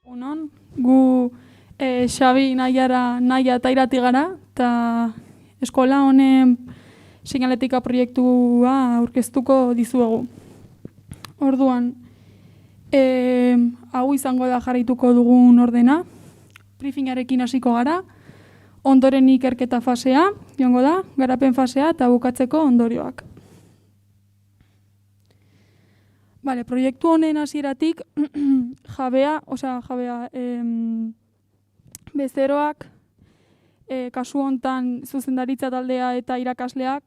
Unon, gu Xabi, Naia eta Irati gara, eta eskola honen seinaletika proiektua aurkeztuko dizuegu. Orduan, hau izango da jarraituko dugun ordena, briefingarekin hasiko gara, ondoren ikerketa fasea, joango da, garapen fasea eta bukatzeko ondorioak. Vale, proiektu honen hasieratik bezeroak, kasu hontan zuzendaritza taldea eta irakasleak,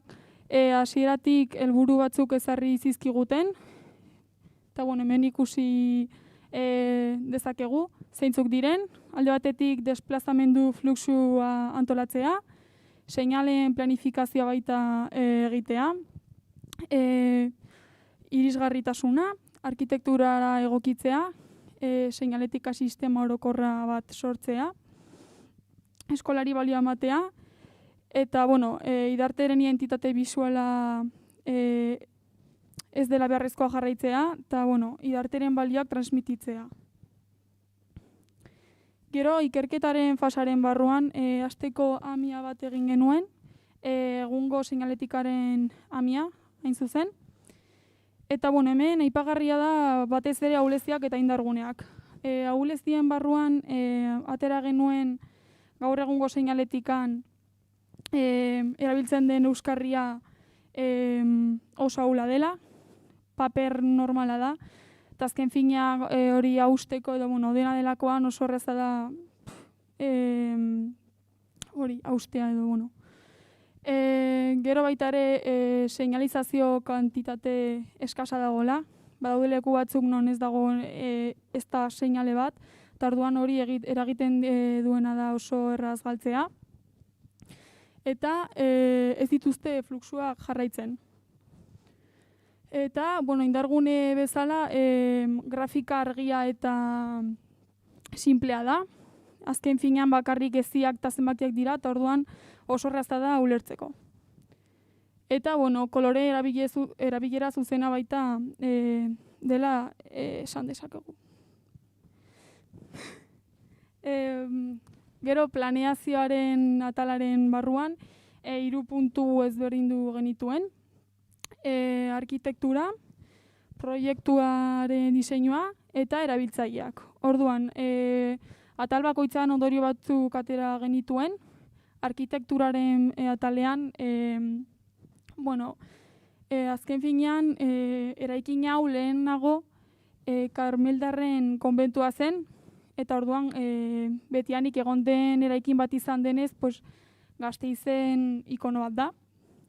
hasieratik helburu batzuk ezarri zizkiguten, eta hemen ikusi dezakegu, zeintzuk diren, alde batetik desplazamendu fluxua antolatzea, seinaleen planifikazioa baita egitea, irisgarritasuna, arkitekturara egokitzea, seinaletika sistema orokorra bat sortzea, eskolari balioa ematea, eta, idarteren identitate bisuala ez dela beharrezkoa jarraitzea, eta, idarteren balioak transmititzea. Gero, ikerketaren fasaren barruan, hasteko amia bat egin genuen, egungo seinaletikaren amia, hain zuzen. Eta, hemen, aipagarria da batez ere ahuleziak eta indarguneak. Ahulezien barruan, atera genuen gaur egungo seinaletikan erabiltzen den euskarria oso ahula dela, paper normala da, eta azken fina hori hausteko edo dena delakoan oso horreza da hori haustea edo gero baita ere seinalizazio kantitate eskasa dagoela, badaude leku batzuk non ez dago ez da seinale bat, eta orduan hori eragiten duena da oso erraz galtzea. Eta ez dituzte fluxuak jarraitzen. Eta, indargune bezala, grafika argia eta simplea da. Azken finean bakarrik geziak eta zenbakiak dira, eta orduan oso erraza da ulertzeko. Eta, kolore erabilera zuzena baita dela esan dezakegu. Gero planeazioaren atalaren barruan, 3 puntu ezberdindu genituen. Arkitektura, proiektuaren diseinua eta erabiltzaileak. Orduan, atal bakoitzan ondorio batzuk atera genituen, arkitekturaren atalean, azken finean, eraikin hau lehenago Karmeldarren konbentua zen, eta orduan betianik egon den eraikin bat izan denez, Gasteizen ikono bat da,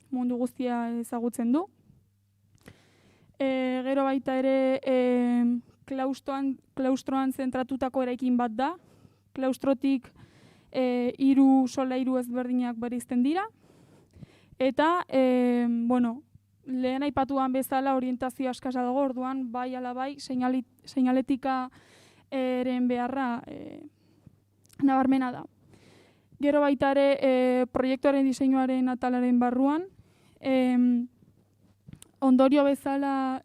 mundu guztia ezagutzen du. Gero baita ere klaustroan zentratutako eraikin bat da, klaustrotik 3 solairu ezberdinak bereizten dira, eta, lehen aipatuan bezala orientazio askasa dago, orduan bai ala bai seinaletika eren beharra nabarmena da. Gero baita ere proiektuaren diseinuaren atalaren barruan, ondorio bezala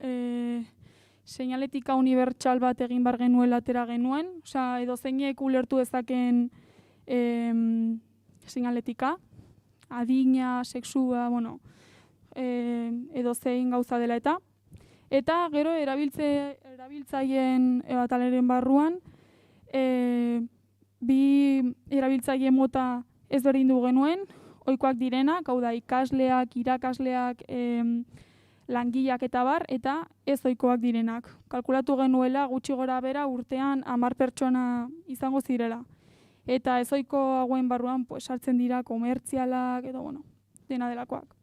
seinaletika unibertsal bat egin bar genuela atera genuen, edo zeinek ulertu dezaken seinaletika, adina, sexua, edo zein gauza dela eta. Eta gero erabiltzaileen atalaren barruan, bi erabiltzaile mota ezberdindu genuen, ohikoak direnak, hau da ikasleak, irakasleak, langileak eta bar, eta ez ohikoak direnak. Kalkulatu genuela gutxi gora bera urtean 10 pertsona izango zirela. Eta ez ohiko hauen barruan sartzen dira komertzialak edo dena delakoak.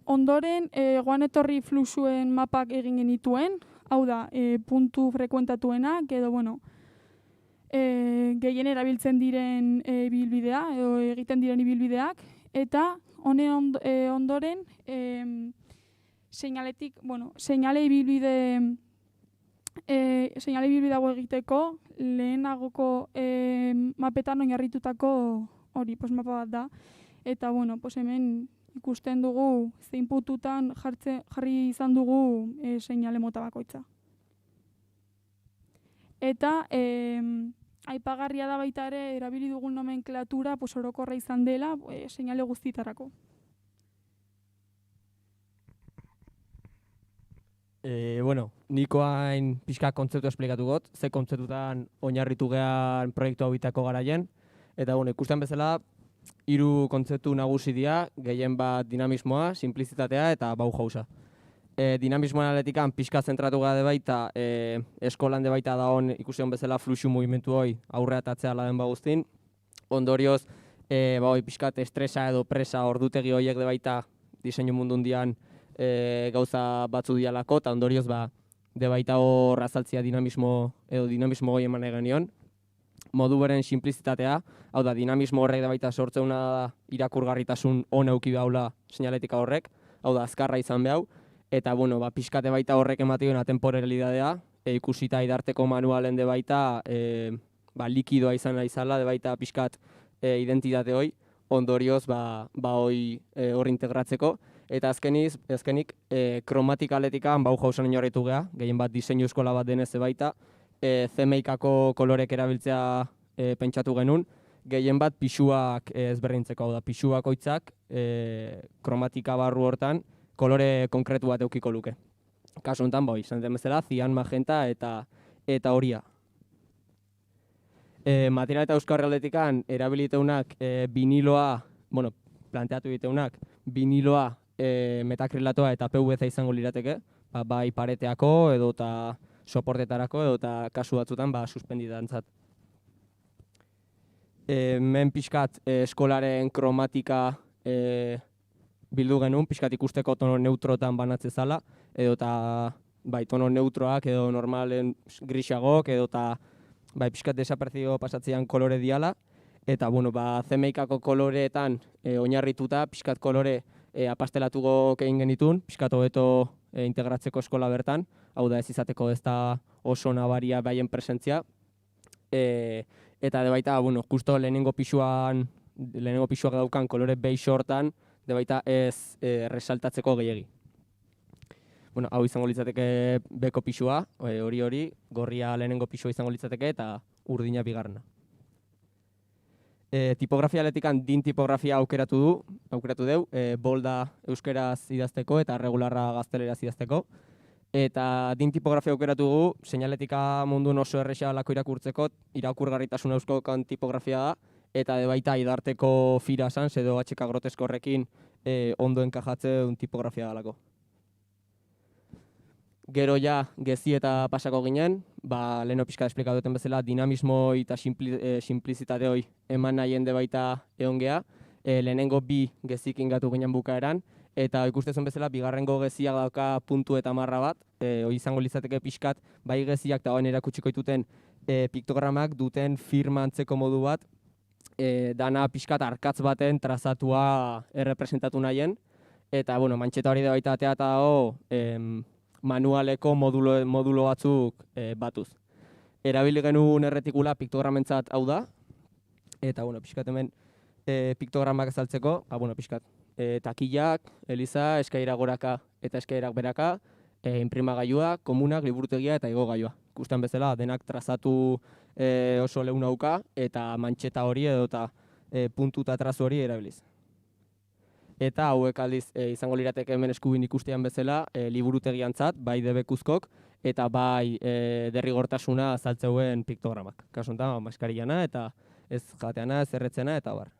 Ondoren, goan etorri fluxuen mapak egin genituen, hau da, puntu frekuentatuenak edo, gehien erabiltzen diren ibilbidea, edo egiten diren ibilbideak, eta honen ondoren, seinale ibilbideago egiteko, lehenagoko mapetan oinarritutako hori, mapa bat da, eta, hemen ikusten dugu zein puntutan jarri izan dugu seinale mota bakoitza. eta aipagarria da baita ere erabili dugun nomenklatura orokorra izan dela seinale guztietarako. Niko hain pixka kontzeptu esplikatu got, ze kontzeptutan oinarritu gehan proiektu hau bitako garaien, eta ikusten bezala, 3 kontzeptu nagusi dira, gehien bat dinamismoa, simplizitatea eta Bauhausa. Dinamismoan aletikan pixka zentratu gara baita, eskolan baita da hon ikusi hon bezala fluxu mugimendu hoi aurreatatzea laden baguztin. Ondorioz, pixkat estresa edo presa ordutegi horiek baita diseinu mundundian gauza batzu dialako, eta ondorioz baita hor azaltzia dinamismo goi eman egin nion. Modu beren simplizitatea, hau da, dinamismo horrek baita sortzeuna da irakurgarritasun on euki daula seinaletika horrek, hau da, azkarra izan behau, eta pixkate baita horrek ematen atemporalidadea, ikusita idarteko manualen baita likidoa izan izala, baita pixkat identitate hoi, ondorioz hoi hor integratzeko. Eta azkenik kromatika aletikan Bauhausen oinarritu geha, gehien bat diseinu eskola bat denez baita, CMYKako kolorek erabiltzea pentsatu genuen, gehien bat pixuak ezberdintzeko, hau da, pixuak oitzak kromatika barru hortan kolore konkretu bat eukiko luke. Kasu honetan, izan den bezala, zian, magenta eta horia. Material eta euskarri aldetikan erabiliteunak viniloa, planteatu diteunak, viniloa, metakrilatoa eta PVC izango lirateke, bai pareteako edo eta soportetarako edo eta kasu batzutan suspendidantzat. Men pixkat eskolaren kromatika bildu genuen, pixkat ikusteko tono neutrotan banatze zala, edo eta tono neutroak edo normalen grisagoak edo eta pixkat desaperzigo pasatzean kolore diala, eta CMYKako koloreetan oinarrituta pixkat kolore apastelatuko egin genitun, pixkat hobeto integratzeko eskola bertan, hau da ez izateko ez da oso nabaria baien presentzia, eta baita, justo lehenengo pixuak daukan kolore beige hortan, baita ez resaltatzeko gehiegi. Hau izango litzateke beko pixua, hori, gorria lehenengo pixua izango litzateke eta urdina bigarrena. Tipografia aletikan din tipografia aukeratu deu, bolda euskeraz idazteko eta regularra gazteleraz idazteko. Eta din tipografia aukeratu dugu, seinaletika mundun oso erresa lako irakurtzeko, irakurgarritasun euskokan tipografia da, eta baita idarteko fira esan, edo HK grotesko horrekin ondo enkajatzen tipografia dalako. Gero gezi eta pasako ginen, leheno pixka esplikatu duten bezala, dinamismo eta simplizitate hoi eman nahien baita egon geha. Lehenengo 2 gezik ingatu ginen bukaeran, eta ikustezun bezala, bigarrengo geziak dauka puntu eta marra bat, hoi izango litzateke pixkat, bai geziak eta hoen erakutsiko dituten piktogramak duten firma antzeko modu bat, dana pixkat arkatz baten trazatua errepresentatu nahien, eta mantxeta hori baita atea eta manualeko modulo batzuk batuz. Erabili genuen erretikula piktogramentzat hau da, eta pixkat hemen piktogramak azaltzeko, pixkat takillak, eliza, eskaira goraka eta eskairak beraka, imprimagailua, komunak, liburutegia eta igogailua. Ikusten bezala, denak trazatu oso lehun hauka eta mantxeta hori edo eta puntu eta trazu hori erabiliz. Eta hauek aldiz izango lirateke hemen eskubin ikustean bezala liburutegiantzat, bai debekuzkok eta bai derrigortasuna azaltzeuen piktogramak. Kasu honetan, maskariana eta ez jateana, ez erretzena eta bar.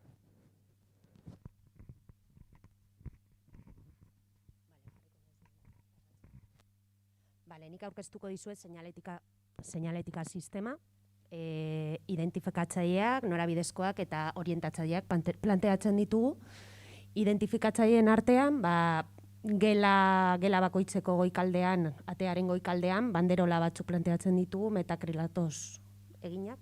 Nik aurkeztuko dizuet seinaletika sistema, identifikatzaileak, norabidezkoak eta orientatzaileak planteatzen ditugu. Identifikatzaileen artean, gela bakoitzeko goikaldean, atearen goikaldean, banderola batzuk planteatzen ditugu, metakrilatoz eginak.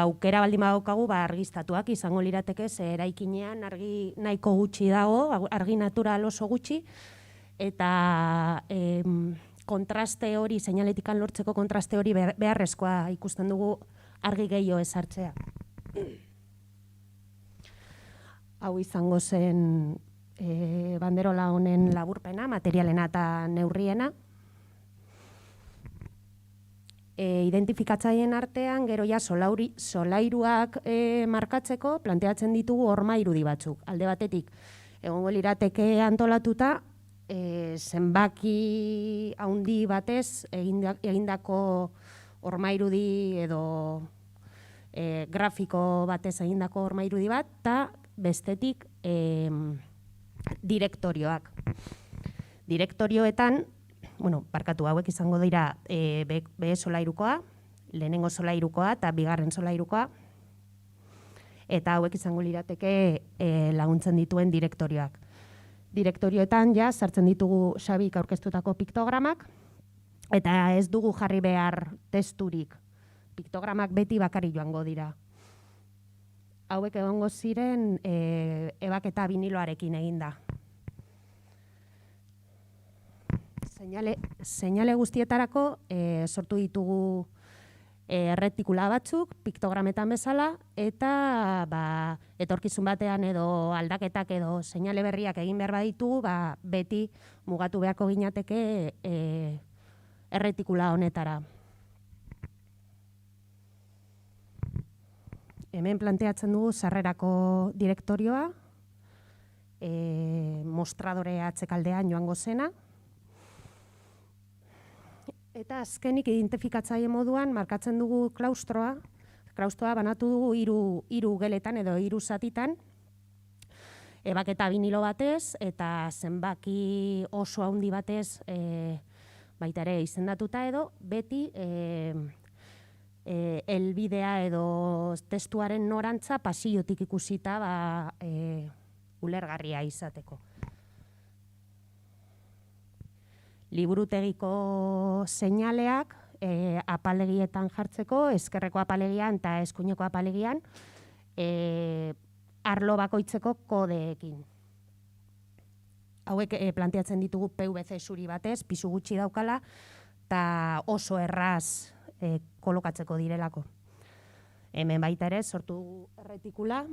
Aukera baldin badaukagu, argiztatuak izango lirateke, ze eraikinean argi nahiko gutxi dago, argi natural oso gutxi, eta kontraste hori, seinaletikan lortzeko kontraste hori beharrezkoa ikusten dugu argi gehiago ezartzea. Hau izango zen banderola honen laburpena, materialena eta neurriena. identifikatzaileen artean, gero ja solairuak markatzeko planteatzen ditugu horma irudi batzuk. Alde batetik, egongo lirateke antolatuta, zenbaki handi batez egindako horma irudi edo grafiko batez egindako horma irudi bat, eta bestetik direktorioak. Direktorioetan, barkatu hauek izango dira B solairukoa, lehenengo solairukoa eta bigarren solairukoa, eta hauek izango lirateke laguntzen dituen direktorioak. Direktorioetan ja sartzen ditugu Xabik aurkeztutako piktogramak, eta ez dugu jarri behar testurik. Piktogramak beti bakarrik joango dira. Hauek egongo ziren ebaketa biniloarekin eginda. Seinale guztietarako sortu ditugu erretikula batzuk, piktogrametan bezala, eta etorkizun batean edo aldaketak edo seinale berriak egin behar baditugu, beti mugatu beharko ginateke erretikula honetara. Hemen planteatzen dugu sarrerako direktorioa, mostradore atzekaldean joango zena, eta azkenik identifikatzaile moduan markatzen dugu klaustroa. Klaustroa banatu dugu hiru geletan edo 3 zatitan, ebaketa vinilo batez eta zenbaki oso handi batez baita ere izendatuta edo beti helbidea edo testuaren norantza pasillotik ikusita ulergarria izateko. Liburutegiko seinaleak apalegietan jartzeko, ezkerreko apalegian eta eskuineko apalegian arlo bakoitzeko kodeekin. Hauek planteatzen ditugu PVC zuri batez, pisu gutxi daukala, eta oso erraz kolokatzeko direlako. Hemen baita ere sortu erretikula.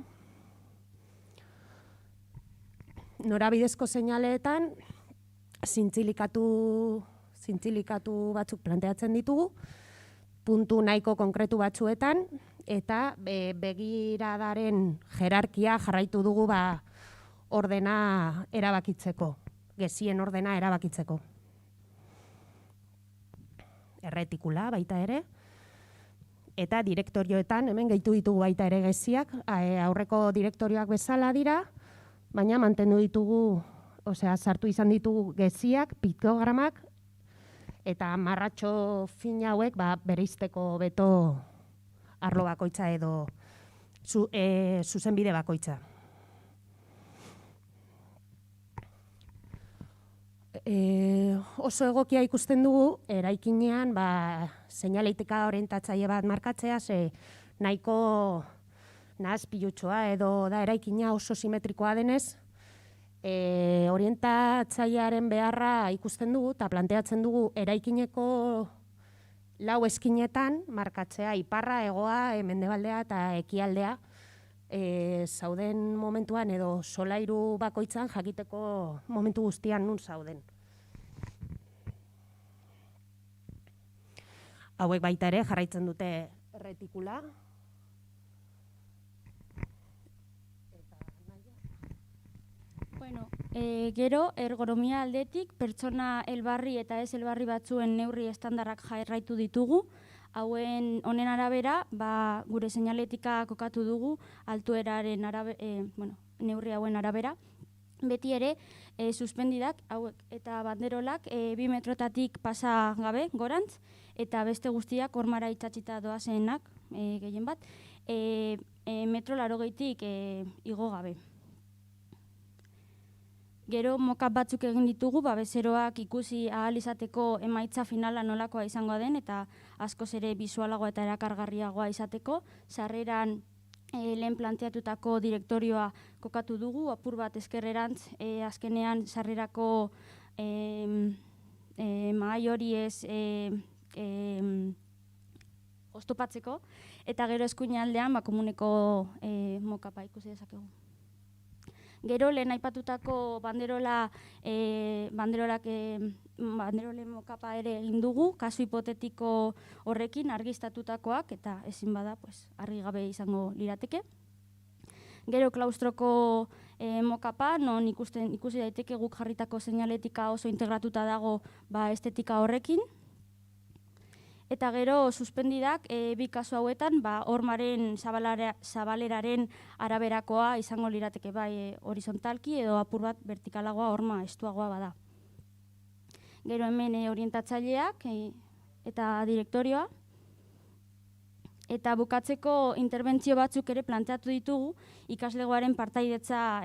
Norabidezko seinaleetan zintzilikatu batzuk planteatzen ditugu, puntu nahiko konkretu batzuetan, eta begiradaren jerarkia jarraitu dugu ordena erabakitzeko, gezien ordena erabakitzeko. Erretikula baita ere, eta direktorioetan, hemen gehitu ditugu baita ere geziak, aurreko direktorioak bezala dira, baina mantendu ditugu, sartu izan ditugu geziak, piktogramak, eta marratxo fin hauek bereizteko beto arlo bakoitza edo zuzenbide bakoitza. Oso egokia ikusten dugu, eraikinean seinaletika orientatzaile bat markatzea, nahiko nahazpilutxoa edo da eraikina oso simetrikoa denez, orientatzailearen beharra ikusten dugu eta planteatzen dugu eraikineko 4 eskinetan markatzea iparra, hegoa, mendebaldea eta ekialdea zauden momentuan edo solairu bakoitzan jakiteko momentu guztian nun zauden. Hauek baita ere jarraitzen dute erretikula. Gero, ergonomia aldetik, pertsona helbarri eta ez helbarri batzuen neurri estandarrak jarraitu ditugu. Honen arabera, gure seinaletika kokatu dugu, altueraren neurri hauen arabera. Beti ere, suspendidak eta banderolak 2 metrotatik pasa gabe gorantz, eta beste guztiak hormara itxatxita doazenak, gehien bat, metro 80tik igo gabe. Gero mokap batzuk egin ditugu, bezeroak ikusi ahal izateko emaitza finala nolakoa izango den, eta askoz ere bisualagoa eta erakargarriagoa izateko. Sarreran lehen planteatutako direktorioa kokatu dugu, apur bat ezkerrerantz, azkenean sarrerako mahai hori ez oztopatzeko, eta gero eskuinaldean komuneko mokapa ikusi dezakegu. Gero lehen aipatutako banderolak banderolen mokapa ere egin dugu, kasu hipotetiko horrekin argistatutakoak, eta ezin bada, pues, argi gabe izango lirateke. Gero klaustroko mokapa, non ikusi daiteke guk jarritako seinaletika oso integratuta dago estetika horrekin. Eta gero suspendidak bi kasu hauetan hormaren zabaleraren araberakoa izango lirateke horizontalki edo apur bat vertikalagoa horma estuagoa bada. Gero hemen orientatzaileak eta direktorioa. Eta bukatzeko interbentzio batzuk ere planteatu ditugu ikaslegoaren partaidetza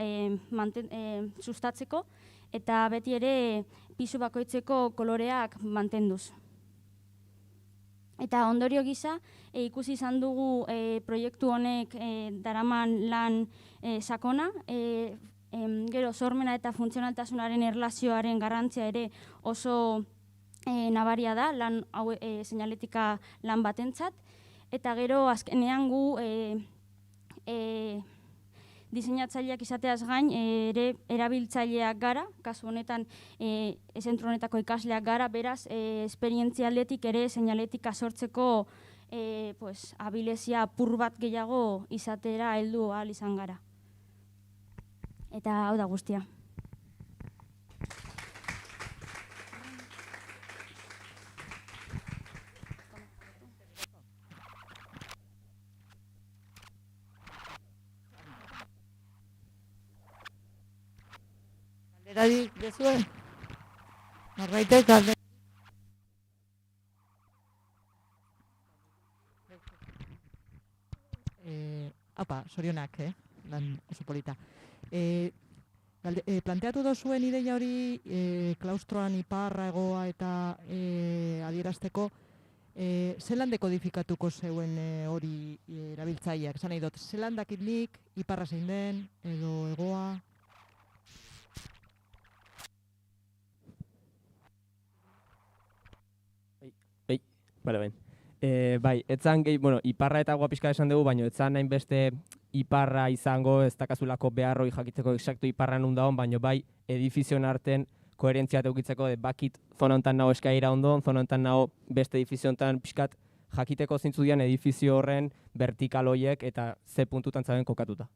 sustatzeko eta beti ere pisu bakoitzeko koloreak mantenduz. Eta ondorio gisa ikusi izan dugu proiektu honek daraman lan sakona, gero sormena eta funtzionaltasunaren erlazioaren garrantzia ere oso nabaria da lan seinaletika lan batentzat. Eta gero azkenean gu diseinatzaileak izateaz gain ere erabiltzaileak gara, kasu honetan zentro honetako ikasleak gara, beraz esperientzia aldetik ere seinaletika sortzeko abilezia apur bat gehiago izatera heldu ahal izan gara. Eta hau da guztia. Galderarik dezue? Norbaitek galde. Apa, sorionak, lan oso polita. Planteatu dozuen ideia hori klaustroan iparra, hegoa eta adierazteko zelan dekodifikatuko zeuen hori erabiltzaileak? Esan nahi dut, zelan dakit nik iparra zein den edo hegoa? Bale, bai, etzan iparra eta hegoa pixka esan dugu, baina etzan nahin beste iparra izango ez dakazulako beharroi jakiteko exacto iparra nun dagoen, baina bai edifizioen arten koherentzia eukitzeko bakit zona hontan nago eskaira ondon, zona hontan nago beste edifizio hontan pixkat jakiteko zintzu dian edifizio horren vertikal hoiek eta ze puntutan zauden kokatuta.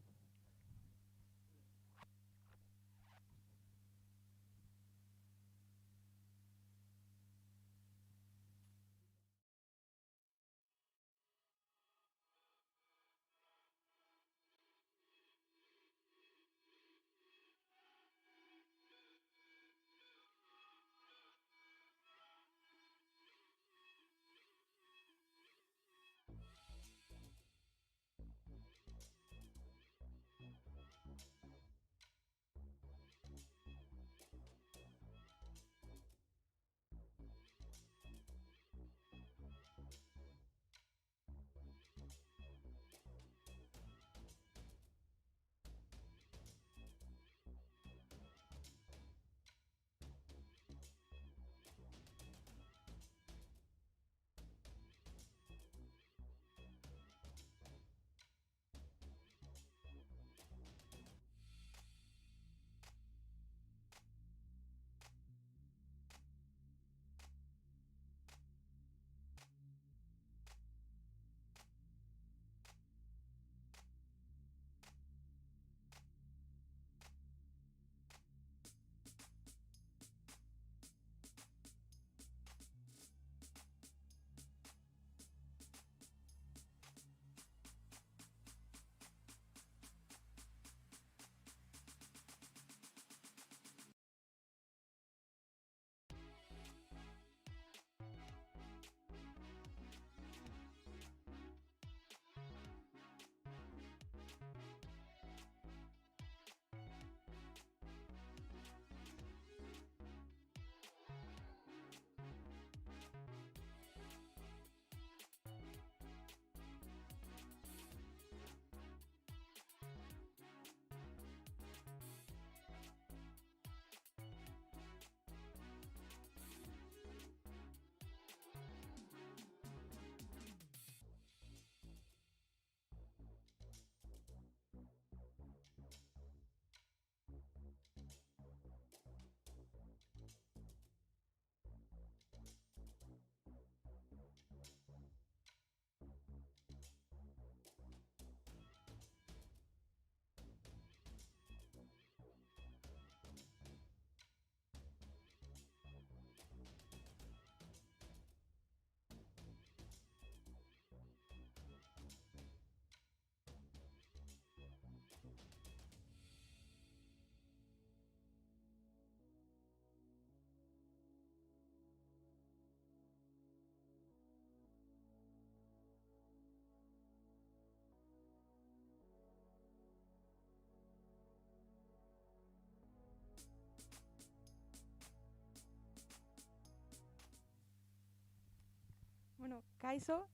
Bueno, kaixo,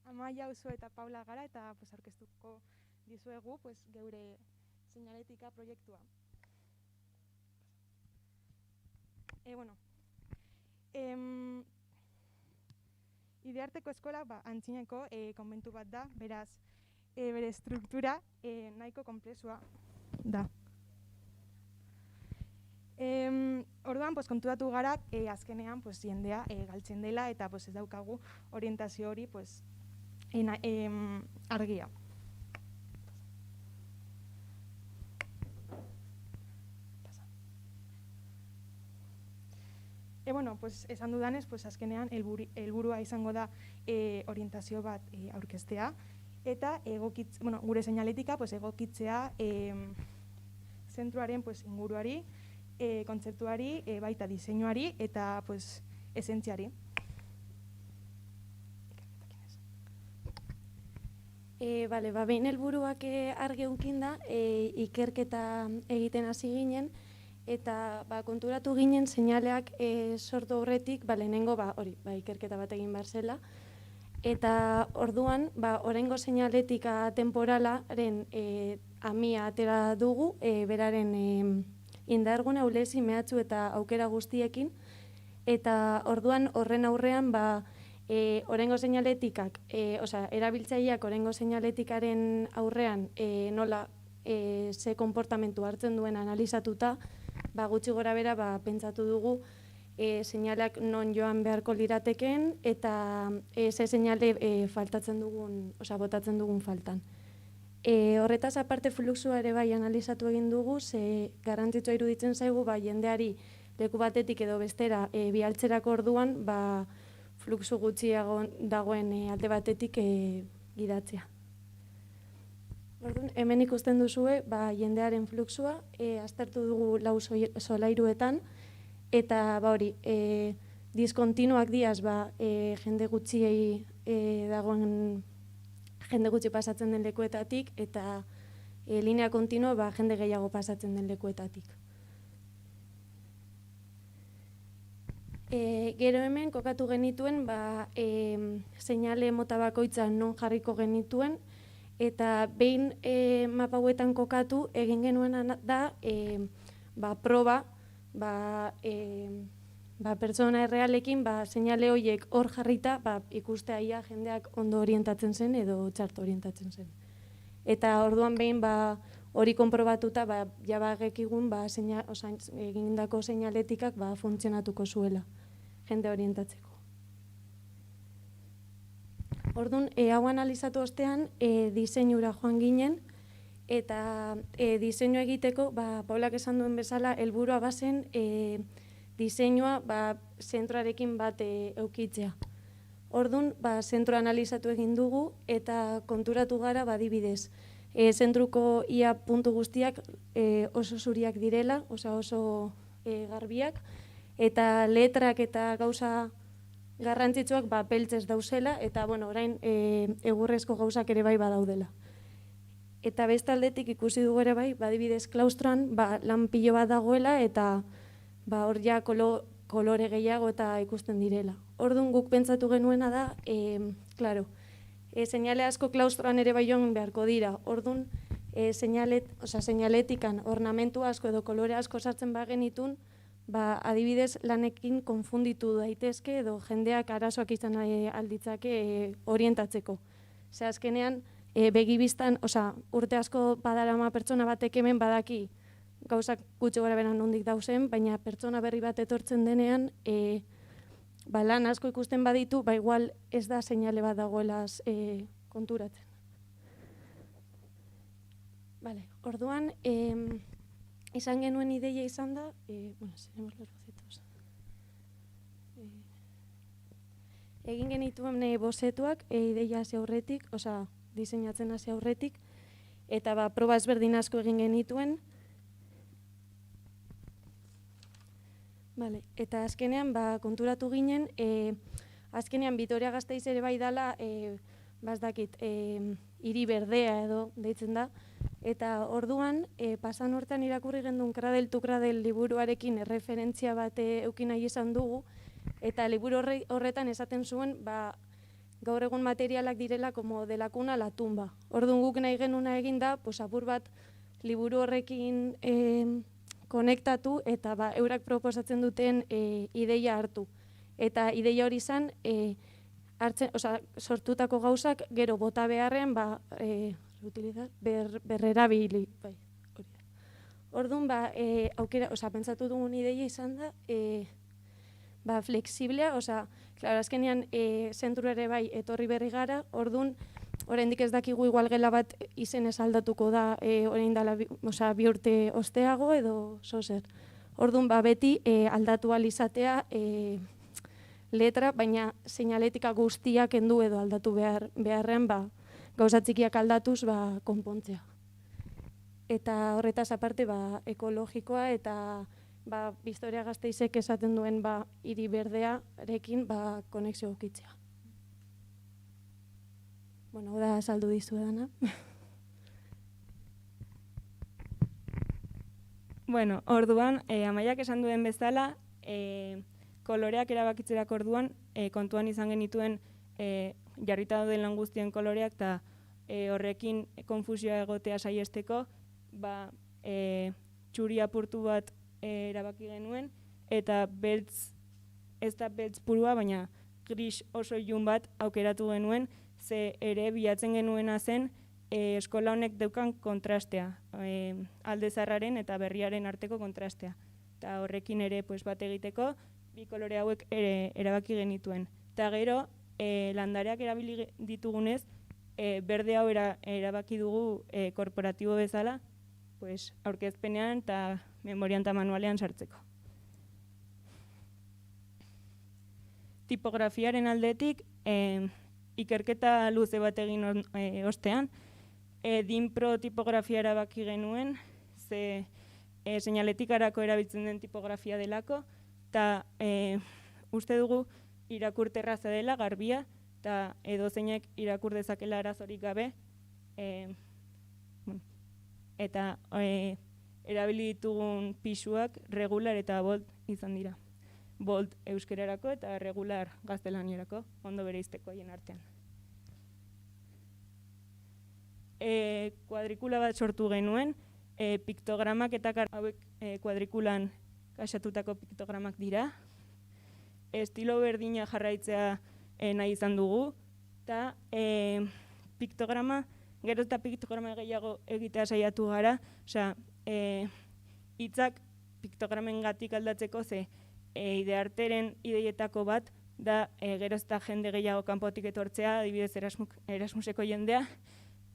Amaia, Uso eta Paula gara eta pues, aurkeztuko dizuegu pues, geure seinaletika proiektua. Bueno, Idearteko eskola antzineko konbentu bat da, beraz, bere struktura nahiko konplexua da. Orduan, pues, konturatu gara, azkenean pues, jendea galtzen dela eta pues, ez daukagu orientazio hori pues, argia. Bueno, pues, esan dudanez, pues, azkenean helburua izango da orientazio bat aurkeztea eta gure seinaletika pues, egokitzea zentroaren pues, inguruari, kontzeptuari, baita diseinuari eta pues, esentziari. Behin helburuak argi eunkin da, ikerketa egiten hasi ginen, eta konturatu ginen seinaleak sortu aurretik, lehenengo ikerketa bat egin behar zela, eta orduan, oraingo seinaletika temporalaren amia atera dugu, beraren indargune, ulezi, mehatxu eta aukera guztiekin, eta orduan horren aurrean, oraingo seinaletikak, erabiltzaileak oraingo seinaletikaren aurrean nola ze konportamentu hartzen duen analizatuta, gutxi gora bera pentsatu dugu seinaleak non joan beharko lirateken eta ze seinale faltatzen dugun, botatzen dugun faltan. Horretaz aparte fluxua ere analizatu egin dugu, ze garrantzitsua iruditzen zaigu jendeari leku batetik edo bestera bialtzerako orduan fluxu gutxiago dagoen alde batetik gidatzea. Orduan, hemen ikusten duzue jendearen fluxua, aztertu dugu 4 solairuetan, eta diskontinuak diaz jende gutxiei dagoen jende gutxi pasatzen den lekuetatik, eta linea kontinua jende gehiago pasatzen den lekuetatik. Gero hemen kokatu genituen seinale mota bakoitza non jarriko genituen, eta behin mapa hauetan kokatu egin genuen da proba pertsona errealekin seinale horiek hor jarrita ikustea ia jendeak ondo orientatzen zen edo txarto orientatzen zen. Eta orduan behin hori konprobatuta jabagekigun egindako seinaletikak funtzionatuko zuela jende orientatzeko. Orduan, hau analizatu ostean, diseinura joan ginen, eta diseinu egiteko, Paulak esan duen bezala, helburua bazen diseinua zentroarekin bat eukitzea. Orduan, zentroa analizatu egin dugu, eta konturatu gara, adibidez, zentruko ia puntu guztiak oso zuriak direla, oso garbiak, eta letrak eta gauza garrantzitsuak peltzez dauzela, eta orain egurrezko gauzak ere badaudela. Eta bestaldetik ikusi dugu ere adibidez klaustroan lan pilo bat dagoela, eta hor ja kolore gehiago eta ikusten direla. Orduan guk pentsatu genuena da, seinale asko klaustroan ere joan beharko dira. Orduan, seinaletikan ornamentu asko edo kolore asko sartzen bagenitun, adibidez lanekin konfunditu daitezke edo jendeak arazoak izan alditzake orientatzeko. Ze azkenean, begibistan, urte asko badarama pertsona batek hemen badaki gauzak gutxi gora beran nondik dauzen, baina pertsona berri bat etortzen denean, lan asko ikusten baditu, igual ez da seinale bat dagoelaz konturatzen. Orduan, izan genuen ideia izan da, seremos los bocetos. Egin genituen bozetuak ideia hasi aurretik, diseinatzen hasi aurretik, eta proba ezberdin asko egin genituen. Eta azkenean konturatu ginen, azkenean Vitoria-Gasteiz ere dela, hiri berdea edo deitzen da, eta orduan, pasan hortan irakurri gendun Cradle to Cradle liburuarekin erreferentzia bat eukin nahi izan dugu, Eta liburu horretan esaten zuen, gaur egun materialak direla como de la cuna a la tumba. Orduan guk nahi genuna eginda, apur bat liburu horrekin konektatu eta eurak proposatzen duten ideia hartu. Eta ideia hori izan, sortutako gauzak gero bota beharren berrerabili. Orduan, pentsatu dugun ideia izan da, flexiblea, claro, azkenean zentru ere bai etorri berri gara, orduan, oraindik ez dakigu igual gela bat izenez aldatuko da orain dela bi urte osteago edo zozer. Orduan, beti aldatu ahal izatea letra, baina seinaletika guztiak kendu edo aldatu beharrean gauza txikiak aldatuz konpontzea. Eta horretaz aparte ekologikoa eta Historia Gasteizek esaten duen hiri berdearekin konexio okitzea. Bueno, da saldu dizu dana. Bueno, orduan, Amaiak esan duen bezala, koloreak erabakitzerak orduan, kontuan izan genituen jarrita dauden lan guztien koloreak eta horrekin konfusioa egotea saiesteko, txuri apurtu bat erabaki genuen, eta ez da beltz purua, baina gris oso ilun bat aukeratu genuen, ze ere bilatzen genuena zen eskola honek daukan kontrastea, alde zaharraren eta berriaren arteko kontrastea. Eta horrekin ere bat egiteko, bi kolore hauek erabaki genituen. Eta gero, landareak erabili ditugunez, berde hau erabaki dugu korporatibo bezala, aurkezpenean eta memorian eta manualean sartzeko. Tipografiaren aldetik, ikerketa luze bat egin ostean, DINPRO tipografia erabaki genuen, ze seinaletikarako erabiltzen den tipografia delako, eta uste dugu irakurterraza dela, garbia, eta edozeinek irakur dezakela arazorik gabe, eta erabili ditugun pisuak regular eta bold izan dira. Bold euskerarako eta regular gaztelaniarako, ondo bereizteko haien artean. Kuadrikula bat sortu genuen, piktogramak eta hauek kuadrikulan kaxatutako piktogramak dira. Estilo berdina jarraitzea nahi izan dugu, eta piktograma, gero eta piktograma gehiago egitea saiatu gara, hitzak piktogramengatik aldatzeko ze Idearteren ideietako bat da gero eta jende gehiago kanpotik etortzea, adibidez Erasmuseko jendea,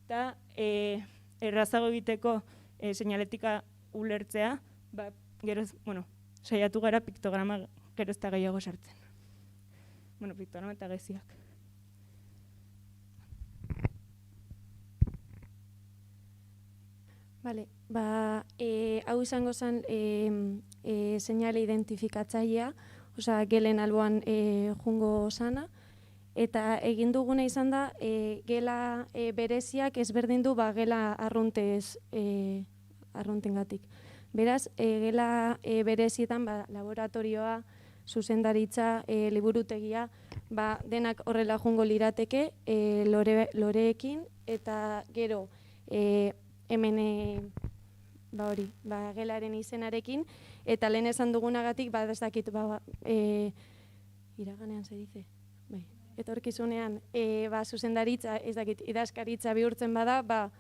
eta errazago egiteko seinaletika ulertzea, saiatu gara piktograma gero eta gehiago sartzen. Piktograma eta geziak. Hau izango zen seinale identifikatzailea, gelen alboan jungo sana, eta egin duguna izan da, gela bereziak ezberdin du gela arruntengatik. Beraz, gela berezietan laboratorioa, zuzendaritza, liburutegia, denak horrela jungo lirateke loreekin, eta gero hemen gelaren izenarekin, eta lehen esan dugunagatik, ez dakit, iraganean se dice, etorkizunean, zuzendaritza, ez dakit, idazkaritza bihurtzen bada,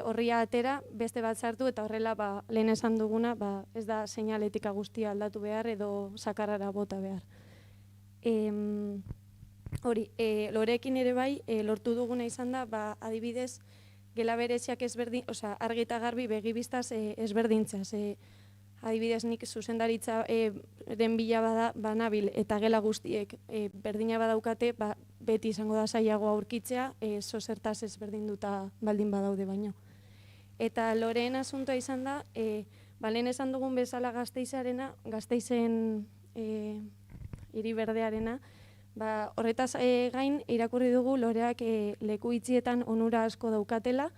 horria atera, beste bat sartu, eta horrela, lehen esan duguna, ez da seinaletika guztia aldatu behar, edo sakarrara bota behar. Loreekin ere bai, lortu duguna izan da, adibidez, gela bereziak ezberdin, argi eta garbi begibiztaz ezberdintza. Adibidez, nik zuzendaritza den bila banabil eta gela guztiek berdina badaukate, beti izango da zailago aurkitzea, zozertaz ezberdinduta baldin badaude baino. Eta loreen asuntoa izan da, lehen esan dugun bezala Gasteizen hiri berdearena, horretaz gain irakurri dugu loreak leku itzietan onura asko daukatela,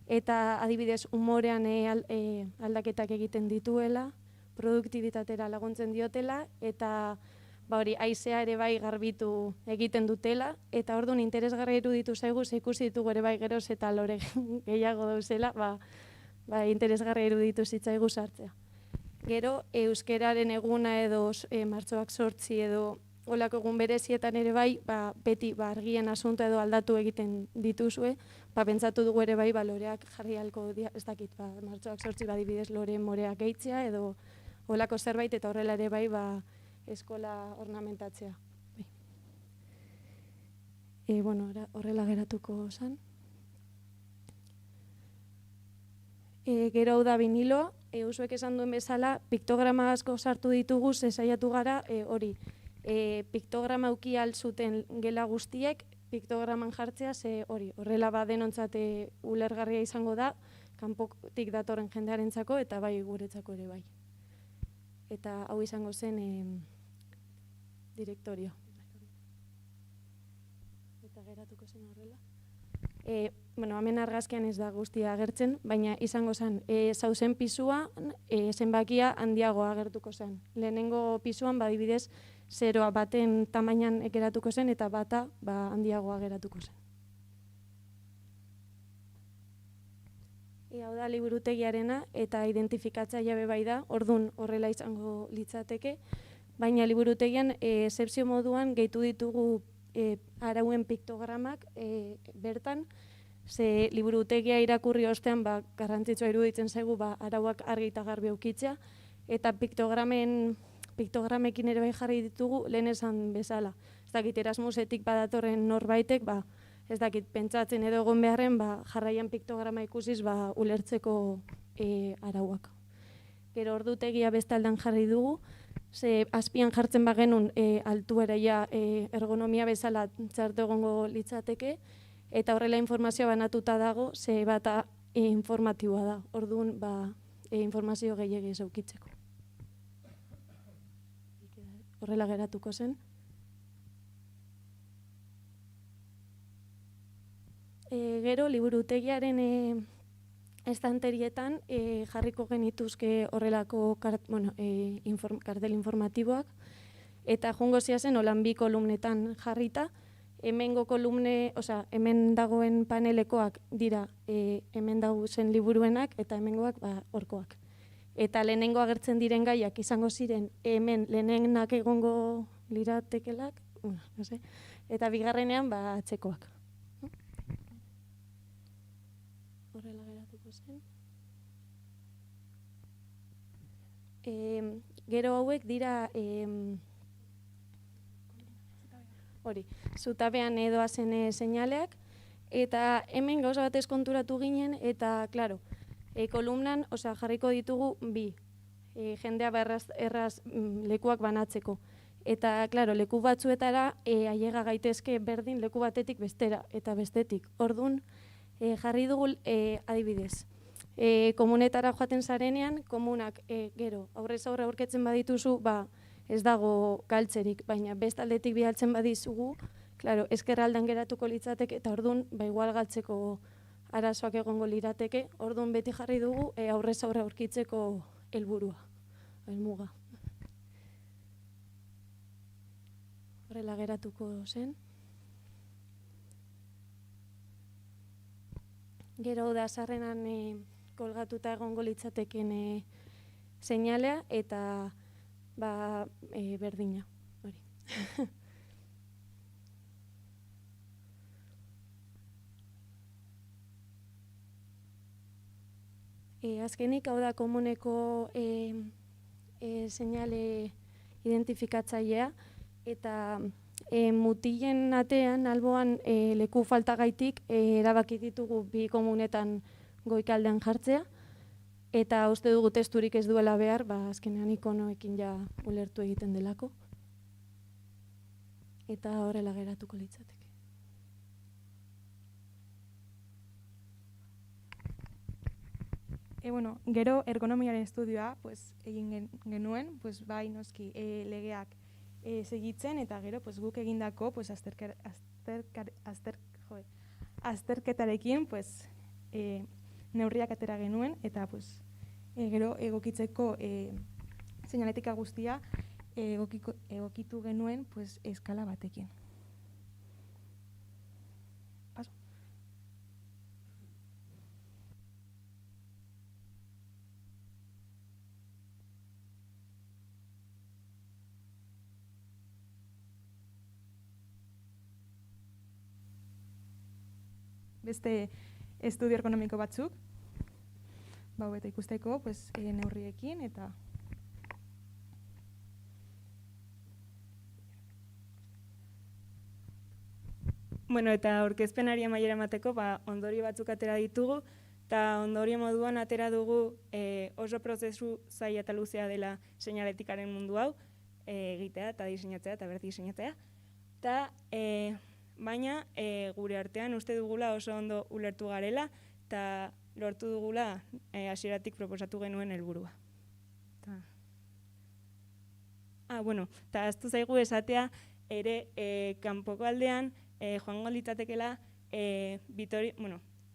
eta adibidez umorean aldaketak egiten dituela, produktibitatera laguntzen diotela, eta ba hori haizea ere bai garbitu egiten dutela, eta orduan interesgarri iruditu zaigu, ze ikusi ditugu ere bai geroz eta lore gehiago dauzela, ba interesgarri iruditu zitzaigu sartzea. Gero, euskeraren eguna edo martxoak 8 edo olako egun berezietan ere bai, beti argien asunto edo aldatu egiten dituzue, pentsatu dugu ere bai loreak jarri halko dira, ez dakit, martxoak 8 badibidez lore moreak gehitzea edo olako zerbait, eta horrela ere bai eskola ornamentatzea. Bueno, horrela geratuko zen. Gero hau da biniloa, Usuek esan duen bezala, piktograma asko sartu ditugu, saiatu gara hori. Piktograma auki altzuten gela guztiek, piktograman jartzea, ze hori, horrela denontzate ulergarria izango da, kanpotik datorren jendearentzako eta bai guretzako ere bai. Eta hau izango zen direktorio. Eta geratuko zen horrela. Bueno, hemen argazkian ez da guztia agertzen, baina izango zen, zauzen pisua zenbakia handiagoa agertuko zen. Lehenengo pisuan, badibidez, 0 baten tamainan geratuko zen, eta bata handiagoa geratuko zen. Hau da liburutegiarena, eta identifikatzaile be bai da, ordun horrela izango litzateke, baina liburutegian esepzio moduan gehitu ditugu arauen piktogramak bertan, ze liburutegia irakurri ostean garrantzitsua iruditzen zaigu arauak argi eta garbi eukitzea, eta piktogramekin ere bai jarri ditugu lehen esan bezala. Ez dakit Erasmusetik badatorren norbaitek, ez dakit pentsatzen edo egon beharren, jarraian piktograma ikusiz ulertzeko arauak. Gero ordutegia bestaldan jarri dugu, ze azpian jartzen bagenun altuera ergonomia bezala txarto egongo litzateke, eta horrela informazioa banatuta dago, ze bata informatiboa da, orduan informazio gehiegi ez eukitzeko. Horrela geratuko zen. Gero, liburutegiaren estanterietan jarriko genituzke horrelako kartel informatiboak, eta joango ziazen holan 2 kolumnetan jarrita, hemengo kolumne, hemen dagoen panelekoak dira hemen dagoen liburuenak, eta hemengoak horkoak. Eta lehenengo agertzen diren gaiak izango ziren hemen lehenenak egongo liratekelak, eta bigarrenean atzekoak. Horrela geratuko zen. Gero hauek dira zutabean doazen seinaleak, eta hemen gauza batez konturatu ginen, eta, klaro, kolumnan, jarriko ditugu 2, jendea erraz lekuak banatzeko. Eta, klaro, leku batzuetara ailega gaitezke berdin leku batetik bestera, eta bestetik. Orduan, jarri dugu adibidez. Komunetara joaten zarenean, komunak gero, aurrez aurre aurketzen badituzu, ez dago galtzerik, baina bestaldetik bihaltzen badizugu, klaro, ezkerraldan geratuko litzateke, eta orduan, igual galtzeko arazoak egongo lirateke, orduan beti jarri dugu aurrez aurre aurkitzeko helburua, helmuga. Horrela geratuko zen. Gero da sarrenan kolgatuta egongo litzateken seinalea, eta berdina, hori. Azkenik, hau da komuneko seinale identifikatzailea, eta mutilen atean, alboan leku faltagaitik erabaki ditugu 2 komunetan goikaldean jartzea, eta uste dugu testurik ez duela behar, azkenean ikonoekin ulertu egiten delako. Eta horrela geratuko litzateke. Gero ergonomiaren estudioa egin genuen, bai noski legeak segitzen, eta gero guk egindako azterketarekin neurriak atera genuen, eta gero egokitzeko seinaletika guztia egokitu genuen pues, eskala batekin. Paso. Beste estudio ekonomiko batzuk, eta ikusteko pues, neurriekin eta Bueno, eta aurkezpenari amaiera emateko, ondorio batzuk atera ditugu, eta ondorio moduan atera dugu oso prozesu zaila eta luzea dela seinaletikaren mundu hau, egitea eta diseinatzea eta berti diseinatzea. Eta baina gure artean uste dugula oso ondo ulertu garela eta lortu dugula hasieratik proposatu genuen helburua. Eta ahaztu zaigu esatea ere kanpoko aldean joango litzatekeela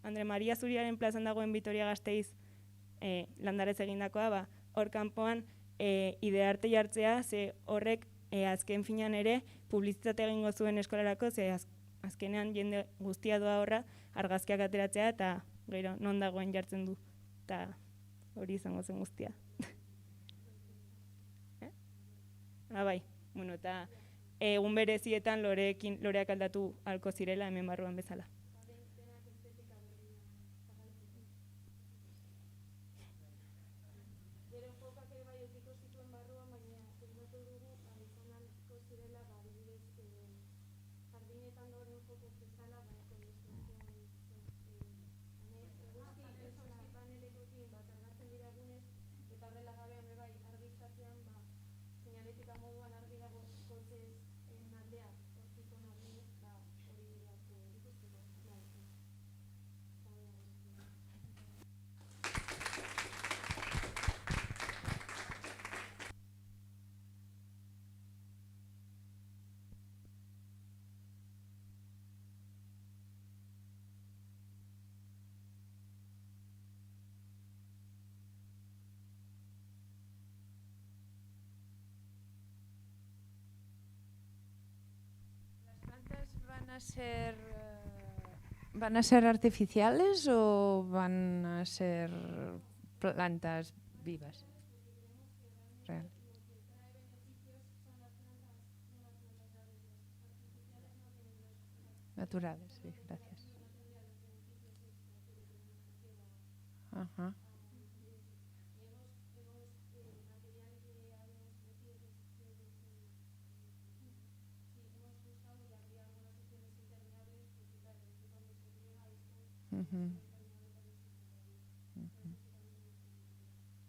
Andre Maria Zuriaren plazan dagoen Vitoria Gasteiz landarez egindakoa, hor kanpoan Idearte jartzea, ze horrek azken finean ere publizitate egingo zuen eskolarako, ze azkenean jende guztia doa horra argazkiak ateratzea eta gero non dagoen jartzen du, eta hori izango zen guztia. Eta egun berezietan loreak aldatu halko zirela hemen barruan bezala. ¿Van a ser artificiales o van a ser plantas vivas? Real. Naturales, sí, gracias. Ajá.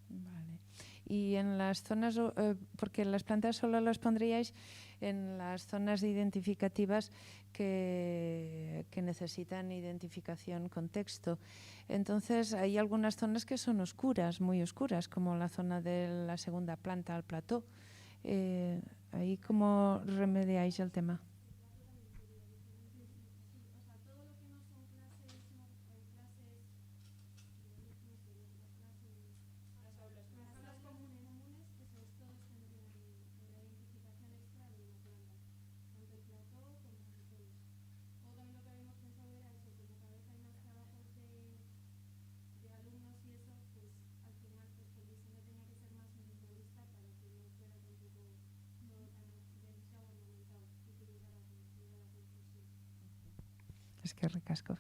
Vale. Y en las zonas, porque las plantas solo las pondríais en las zonas identificativas que necesitan identificación con texto. Entonces hay algunas zonas que son oscuras, muy oscuras, como la zona de la segunda planta al plató. ¿Ahí cómo remediáis el tema? Es que recasco.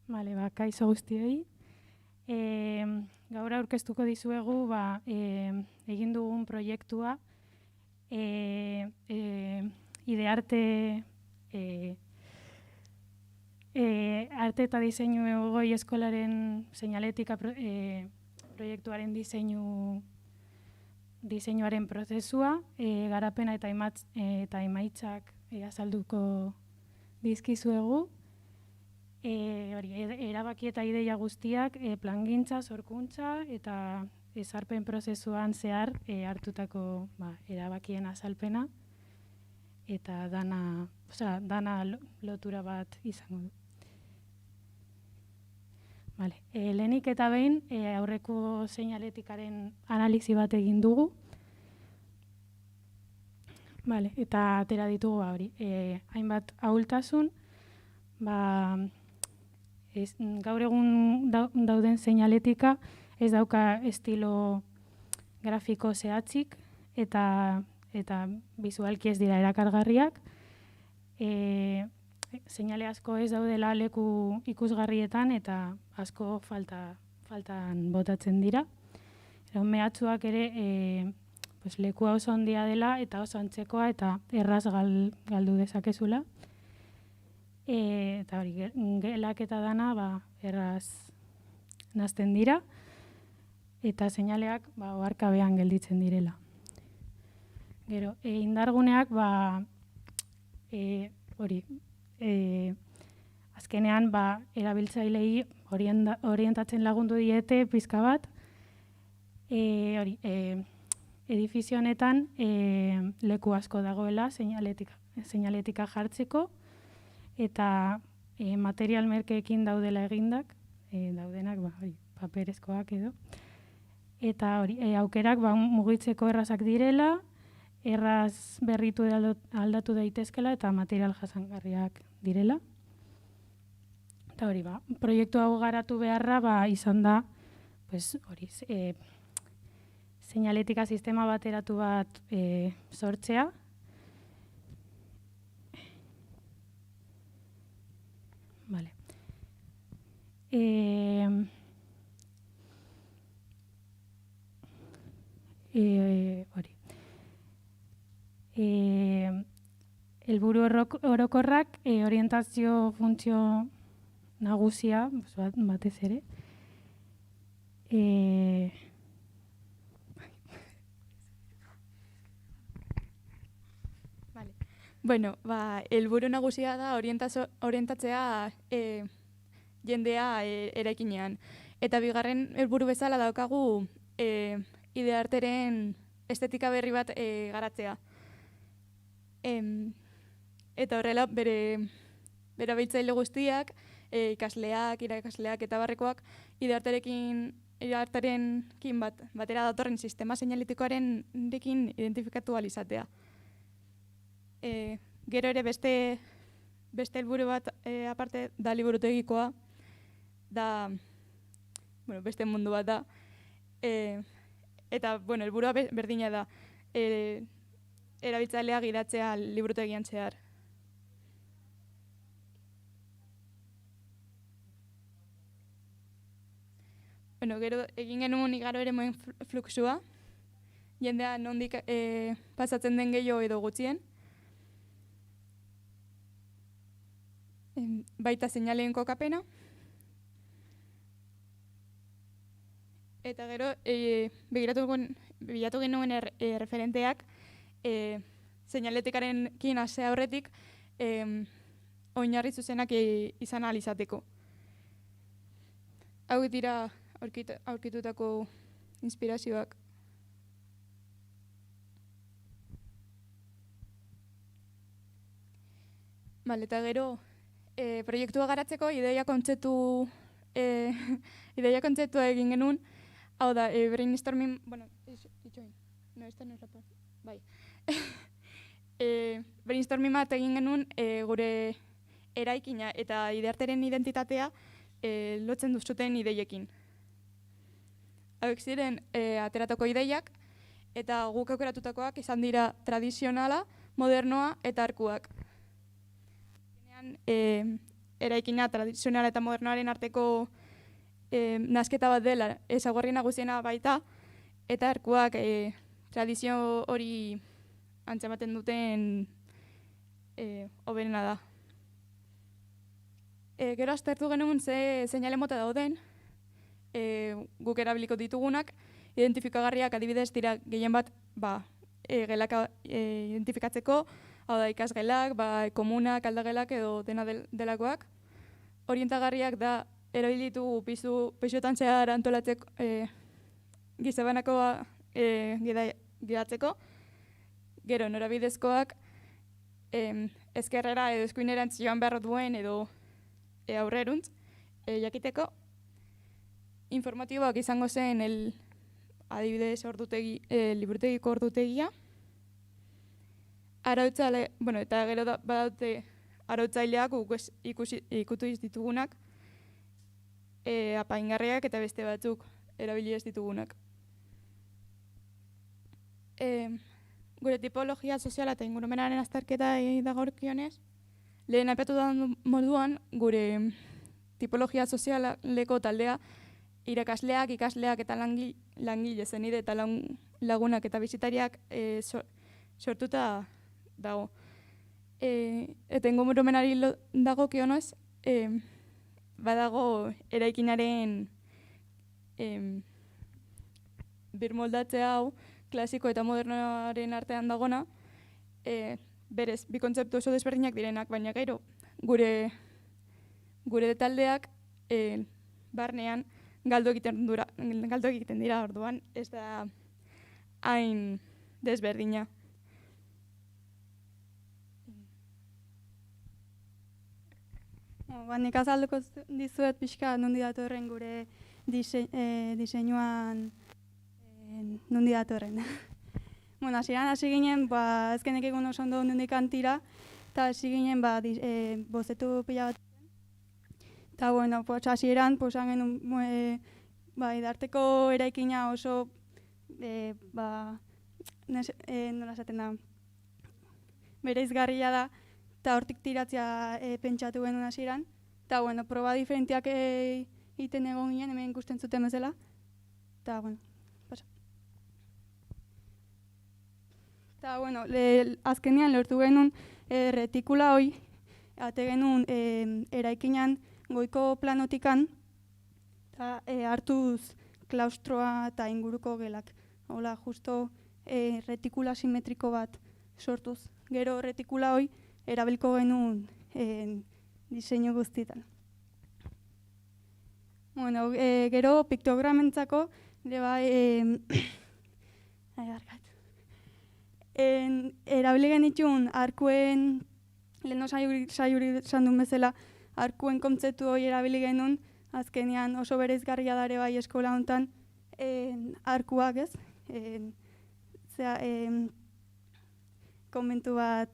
Bale, kaixo guztioi. Gaur aurkeztuko dizuegu egin dugun proiektua Idearte arte eta diseinu goi eskolaren seinaletika proiektuaren diseinuaren prozesua, garapena eta emaitzak azalduko dizkizuegu. Erabaki eta ideia guztiak plangintza, sorkuntza eta ezarpen prozesuan zehar hartutako erabakien azalpena eta dana lotura bat izango du. Lehenik eta behin aurreko seinaletikaren analizi bat egin dugu. Eta atera ditugu hainbat ahultasun, gaur egun dauden seinaletika ez dauka estilo grafiko zehatzik eta bizualki ez dira erakargarriak. Seinale asko ez daudela leku ikusgarrietan eta asko faltan botatzen dira. Mehatxuak ere lekua oso handia dela eta oso antzekoa eta erraz galdu dezakezula. Eta gelak eta dana erraz nazten dira eta seinaleak oharkabean gelditzen direla. Gero, indarguneak azkenean erabiltzailei orientatzen lagundu diete pizka bat. Edifizio honetan leku asko dagoela seinaletika jartzeko eta material merkeekin daudela egindak, daudenak paperezkoak edo. Eta aukerak mugitzeko errazak direla, erraz berritu aldatu daitezkela eta material jasangarriak direla. Eta proiektu hau garatu beharra izan da seinaletika sistema bateratu bat sortzea. Helburu orokorrak orientazio funtzio nagusia batez ere. Helburu nagusia da orientatzea jendea eraikinean. Eta bigarren helburu bezala daukagu Idearteren estetika berri bat garatzea. Eta horrela bere erabiltzaile guztiak, ikasleak, irakasleak eta barrekoak Idearterekin batera datorren sistema seinalitikoarekin identifikatu ahal izatea. Gero ere beste helburu bat aparte da liburutegikoa, da beste mundu bat da. Eta helburua berdina da, erabiltzailea gidatzea liburutegian zehar. Gero egin genuen igaro ere moen fluxua, jendea nondik pasatzen den gehiago edo gutxien. Baita seinaleen kokapena. Eta gero, bilatu genuen referenteak seinaletikaren kin hasea aurretik oinarri zuzenak izan ahal izateko. Hau dira aurkitutako inspirazioak. Eta gero, proiektua garatzeko ideia kontzeptua egin genuen. Hau da, brainstorming, brainstorming bat egin genuen gure eraikina eta Idearteren identitatea lotzen duzuten ideiekin. Hauek ziren ateratako ideiak eta guk aukeratutakoak izan dira tradizionala, modernoa eta arkuak. eraikina tradizionala eta modernoaren arteko nasketa bat dela ezaugarri nagusiena baita, eta arkuak tradizio hori antzematen duten hoberena da. Gero aztertu genuen ze seinale mota dauden, guk erabiliko ditugunak, identifikagarriak adibidez dira gehien bat gelak identifikatzeko, hau da ikasgelak, komunak, aldagelak edo dena delakoak. Orientagarriak da erabilitu pisuetan zehar antolatzeko, gizabanakoa gidatzeko. Gero norabidezkoak ezkerrera edo eskuinerantz joan behar duen edo aurreruntz jakiteko. Informatiboak izango zen adibidez liburutegiko ordutegia. Arautzale, eta gero badaute arautzaileak ikutu ditugunak, apaingarriak eta beste batzuk erabili ez ditugunak. Gure tipologia soziala eta ingurumenaren azterketa dagokionez, lehen aipatu da moduan, gure tipologia sozialeko taldea irakasleak, ikasleak eta langile zenide eta lagunak eta bisitariak sortuta dago. Eta ingurumenari dagokionez, badago eraikinaren birmoldatze hau klasiko eta modernoaren artean dagona, berez, bi kontzeptu oso desberdinak direnak, baina gero gure taldeak barnean galdu egiten dira orduan, ez da hain desberdina. Nik azalduko dizuet pixka nondi datorren gure diseinuan nondi datorren. Hasieran hasi ginen, ezkenek egun oso ondo nondik antira, eta hasi ginen bozetu pila bat. Eta hasieran genuen idarteko eraikina oso nola esaten da, bereizgarria da, eta hortik tiratzea pentsatu genuen hasieran. Eta proba diferentiak egiten egon ginen, hemen ikusten zuten bezala. Eta pasa. Eta azkenean lortu genuen retikula hoi, ate genuen eraikinan goiko planotikan, eta hartuz klaustroa eta inguruko gelak. Hola, justo retikula simetriko bat sortuz. Gero retikula hoi erabilko genuen diseinu guztietan. Gero piktogramentzako erabili genituen arkuen, leheno saiuri esan duen bezala, arkuen kontzeptu hori erabili genuen, azkenean oso berezgarria dare bai eskola honetan, arkuak ez, konbentu bat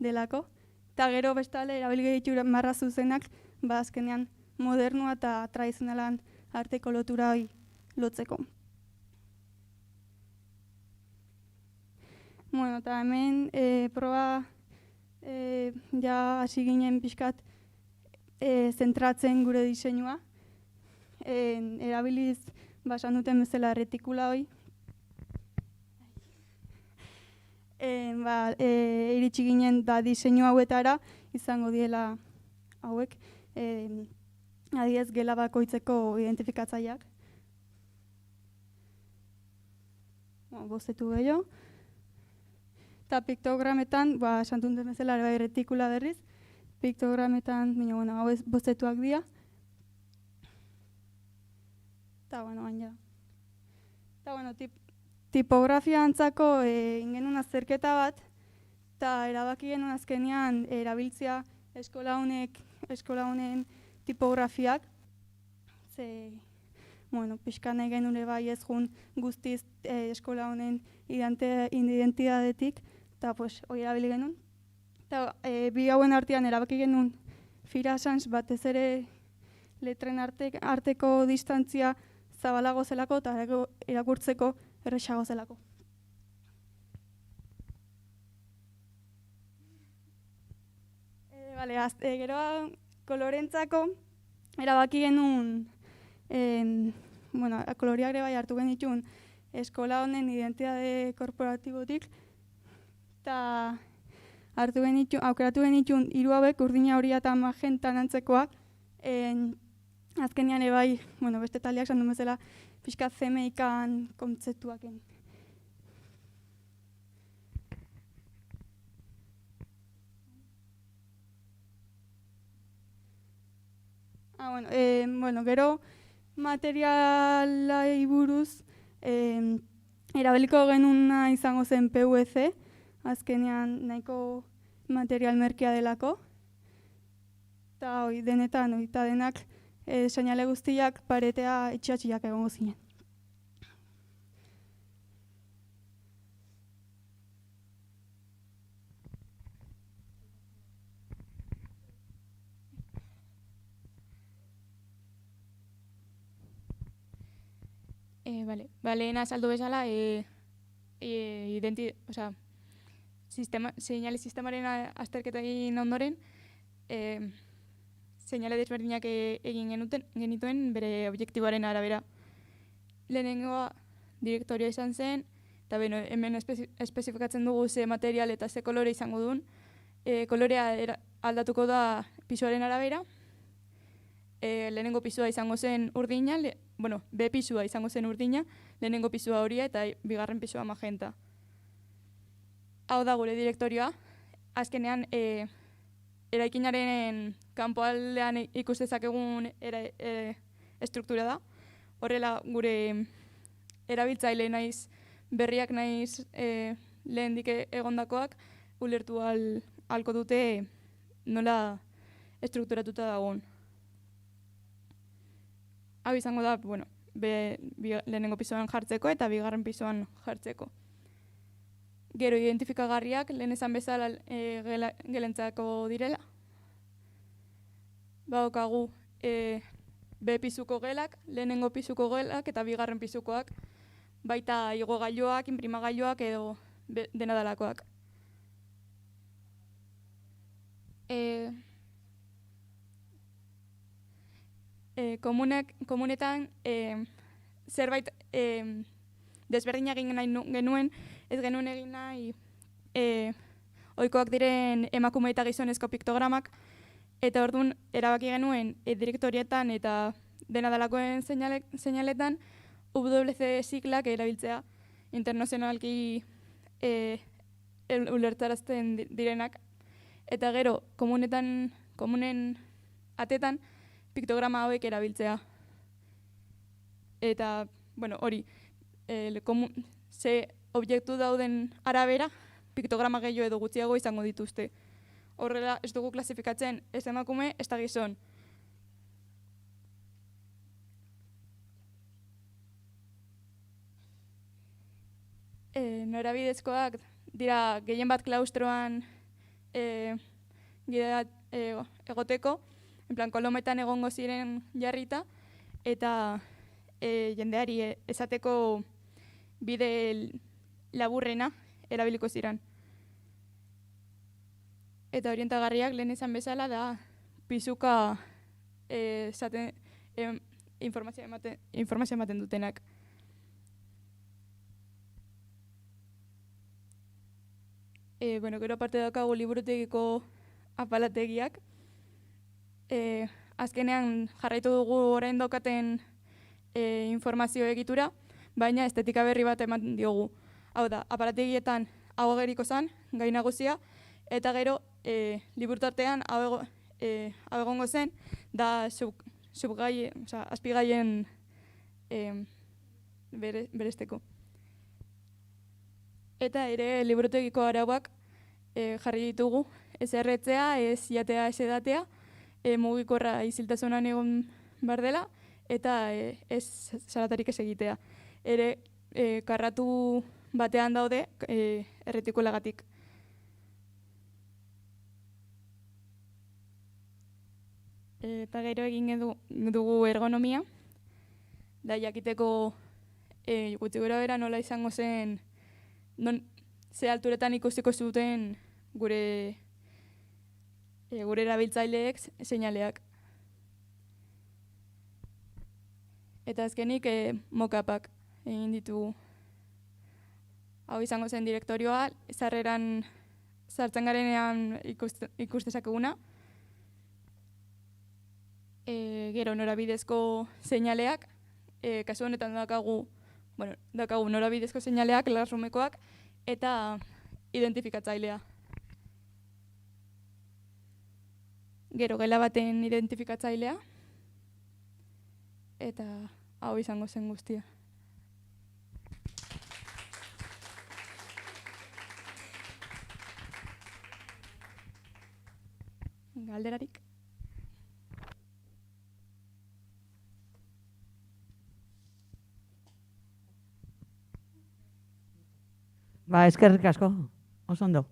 delako. Eta gero bestale erabili genituen marra zuzenak, azkenean modernua eta tradizionalan arteko lotura hori lotzeko. Eta hemen proba hasi ginen pixkat zentratzen gure diseinua. Erabiliz basan duten bezala retikula hori. Iritsi ginen diseinu hauetara izango diela hauek. Adiez gela bakoitzeko identifikatzaileak. Bozetu gehiago. Eta piktogrametan, esan duten bezala retikula berriz, piktogrametan, hau bozetuak dira. Eta, baina. Eta, tipografia antzako ingenuen azterketa bat, eta erabaki genuen azkenean erabiltzea eskola honen tipografiak. Pixka nahi genuen bai ez jun guztiz eskola honen identidadetik, eta hori erabili genuen. Eta bi hauen artean erabaki genuen Fira Sans batez ere letren arteko distantzia zabalago zelako eta irakurtzeko erresago zelako. Gero kolorentzako erabaki genuen, koloriak ere bai hartu genituen eskola honen identitate korporatibotik, eta aukeratu genituen 3 hauek, urdina, horia eta magenta antzekoak, azkenean bai, beste taldeak esan duen bezala, pixka CMYK-an kontzeptuaken. Gero materialai buruz, erabiliko genuna izango zen PVC, azkenean nahiko material merkea delako. Eta denak seinale guztiak paretea itxatxiak egongo zinen. Lehen azaldu bezala, seinale sistemaren azterketa egin ondoren, seinale desberdinak egin genituen bere objektiboaren arabera. Lehenengoa direktoria izan zen, eta hemen espezifikatzen dugu ze material eta ze kolore izango duen. Kolorea aldatuko da pisuaren arabera. Lehenengo pisua izango zen urdina, B pisua izango zen urdina, lehenengo pisua horia eta bigarren pisua magenta. Hau da gure direktorioa. Azkenean, eraikinaren kanpoaldean ikus dezakegun estruktura da. Horrela, gure erabiltzaile naiz, berriak naiz lehendik egondakoak, ulertu ahalko dute nola estrukturatuta dagoen. Hau izango da, lehenengo pisuan jartzeko eta bigarren pisuan jartzeko. Gero identifikagarriak lehen esan bezala gelentzako direla. Badokagu B pisuko gelak, lehenengo pisuko gelak eta bigarren pisukoak, baita igogailuak, inprimagailuak edo dena dalakoak. Komunetan zerbait desberdinak egin nahi genuen, ez genuen egin nahi ohikoak diren emakume eta gizonezko piktogramak, eta orduan erabaki genuen direktorietan eta dena dalakoen seinaletan WC siglak erabiltzea internazionalki ulertarazten direnak, eta gero komunen atetan piktograma hauek erabiltzea. Eta, hori, ze objektu dauden arabera, piktograma gehiago edo gutxiago izango dituzte. Horrela, ez dugu klasifikatzen ez emakume, ez da gizon. Norabidezkoak dira gehien bat klaustroan egoteko, kolometan egongo ziren jarrita, eta jendeari esateko bide laburrena erabiliko ziren. Eta orientagarriak lehen esan bezala da pisuka informazioa ematen dutenak. Gero aparte daukagu liburutegiko apalategiak. Azkenean jarraitu dugu orain daukaten informazio egitura, baina estetika berri bat eman diogu. Hau da, aparategietan hau ageriko zen, gai nagusia, eta gero liburutartean hau egongo zen, da azpigaien beresteko. Eta ere liburutegiko arauak jarri ditugu, ez erretzea, ez jatea, ez edatea, mugikorra iziltasunan egon behar dela, eta ez zaratarik ez egitea. Ere, karratu batean daude erretikulagatik. Eta gero egin dugu ergonomia, da jakiteko gutxi gora bera nola izango zen, ze alturetan ikusiko zuten gure gure erabiltzaileek seinaleak. Eta azkenik mockupak egin ditugu. Hau izango zen direktorioa, sarreran sartzen garenean ikus dezakeguna. Gero norabidezko seinaleak, kasu honetan daukagu norabidezko seinaleak, larrumekoak, eta identifikatzailea. Gero gela baten identifikatzailea, eta hau izango zen guztia. Galderarik? Eskerrik asko, oso ondo.